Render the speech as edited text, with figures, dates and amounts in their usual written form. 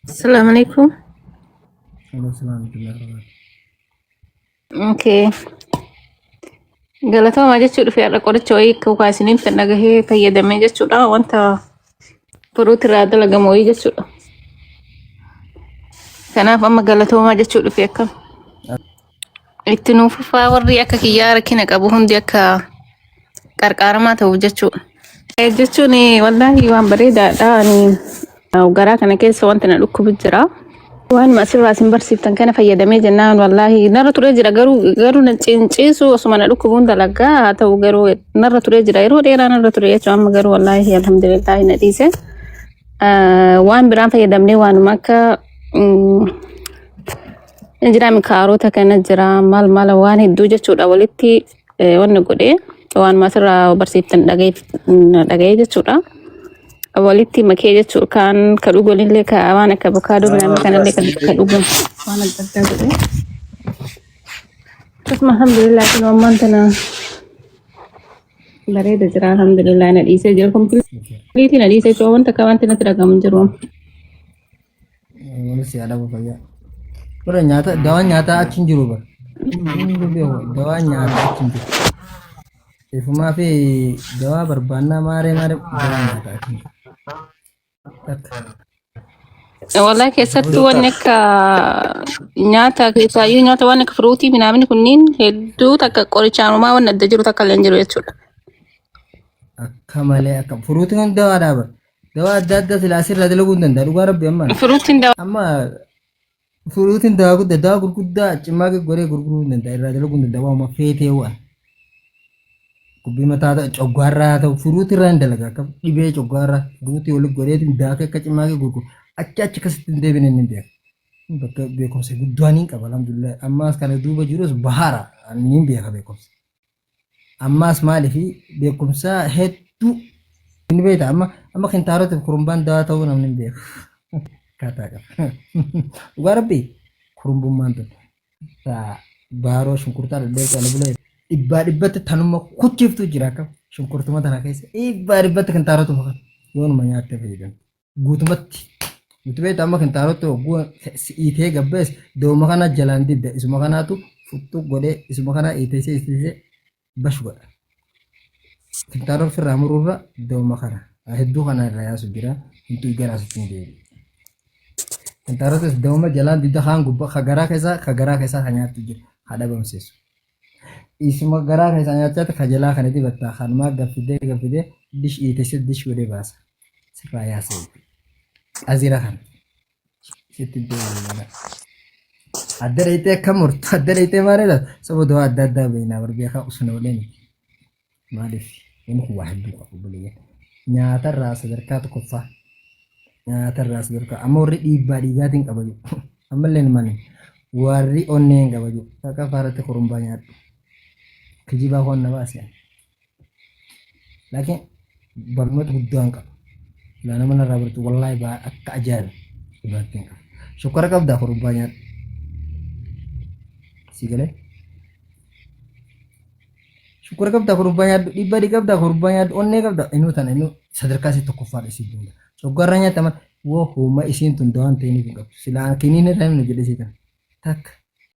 السلام عليكم. Halo, Assalamualaikum warahmatullahi اوكي. galatooma jechuudha fi har'a qoricha wayii akka kaasiniin kan dhagahee fayyadamee jechuudha wanta furuuti irraa dalagamu wayii jechuudha. Kanaaf amma galatoomaa jechuudha fi akka itti nuufufaa warri akka kiyyaa rakkina qabu hundi akka qarqaaramaa ta'uuf jechuudha. Jechuun wallaahi waan bareedaadha. Garaa kana keessa wanti na dhukkubu jira. Waan asirraa isin barsiiftan kana fayyadamee jennaan wallaahi narra turee jira garuu na cinciisu osuma na dhukkubuun dalagaa haa ta'u garuu narra turee jira yeroo dheeraa narra ture jechuudha amma garuu wallaahi alhamdulillah na dhiise. Waan biraan fayyadamnee waanuma akka jira mikaarota kana jira maal waan hedduu jechuudha walitti wanni godhee waan asirraa barsiiftan dhaga'ee jechuudha. walitti makee jechuudha kan kadhugonillee ka waan akka avokaadoo midhaan kanallee kan dhugan waan adda addaa godhe. Akkasuma alhamdulillah kun ammaan tana bareeda jira alhamdulillah na dhiisee jira kompiliitii na dhiisee jechuudha wanta akka wanti natti dhagamu jiru. Walumaa si adabu fayyaa. Bara nyaata dawaan nyaataa achi hin jiru bara. Dawaan nyaataa achi hin jiru. Ifumaa fi dawaa barbaannaa maaree dawaan nyaataa achi hin jiru. Wallahi keessattuu wanni akka nyaata keessaayyuu nyaata waan akka firuutii midhaan kunniin hedduu takka qorichaanumaa waan adda jiru takka illee hin jiru jechuudha. Akka malee akka firuutiin kun dawaadhaa bara. Dawaa adda addaa silaa asirraa dalaguu hin danda'a dhugaa rabbi amma. Firuutiin Amma firuutiin dawaa gurguddaa cimaa godhee gurguruu hin danda'a irraa dalaguu hin danda'a waanuma feetee waan. Kubbii mataa coggaarraa ta'u firuutii irraa hin dalagaa akka dhibee coggaarraa firuutii walitti godheetiin daakee akka cimaa gurguru achi akkasitti hin deebine hin beeku. Bakka beekumsa guddaan hin qaba alhamdulillah ammaas kana duuba jirus bahaara hin beeka beekumsa. Ammaas maaliif beekumsa hedduu hin beekta amma kintaarota kurumbaan dawaa ta'uu namni hin beeku. Kaataa qaba. Dhugaa rabbi kurumbummaan tun baaroo shunkurtaa dhadheessa albulee. Dhibbatti tanuma kuchiftu jira akka shunkurtuma tana keessa dhibbatti kan taaratu makan yoonuma nyaattee fayyadamu guutumatti nuti beektu amma kan taaratu oguu itee gabbees dooma kana jalaan didda isuma kanaatu futtu godhee isuma kana itee bashu godha kan taaratu firraa muruurra dooma kana hedduu kana irraa yaasu jira hintuu garaasutti hin deebi kan taaratu dooma jalaan didda kaan gubbaa kagaraa keessaa kan nyaattu jira haadha bamseessu. Isuma garaa keessa nyaachata kajalaa kana dibataa kanuma gaffidee dish iitee dish godhee baasa. Sirraa yaasee. Azira kan. Sitti deebiin. Adda dheetee akka murtu adda dheetee maaliidha? Sababa adda addaa beeknaa barbiyaa kan usuna waliin. Maaliif inni kun waa hedduu qabu bulee. Nyaata irraa sadarkaa tokkoffaa. Nyaata irraa sadarkaa amma warri dhiibbaa dhiigaatiin qabaju. Ammallee hin malee warri onneen qabaju. Akka faaratti kurumbaa nyaadhu. Kijibaa waan na baase. Laakiin barnoota guddaa hin qabu. Ilaa nama narraa baratu wallaahi akka ajaa'iba dhibaatiin qaba. Shokkora qabdaa kurumbaa nyaadhu. Si galee? Shokkora qabdaa kurumbaa nyaadhu dhiibbaa qabdaa kurumbaa nyaadhu onnee qabdaa inuu tana inuu sadarkaa isii tokkoffaadha isii jira. Shokkorra nyaataman woo hooma isiin tun dawaan ta'iniif hin qabdu. Silaa kiniin irraa hin jedhe isii tana. Takka.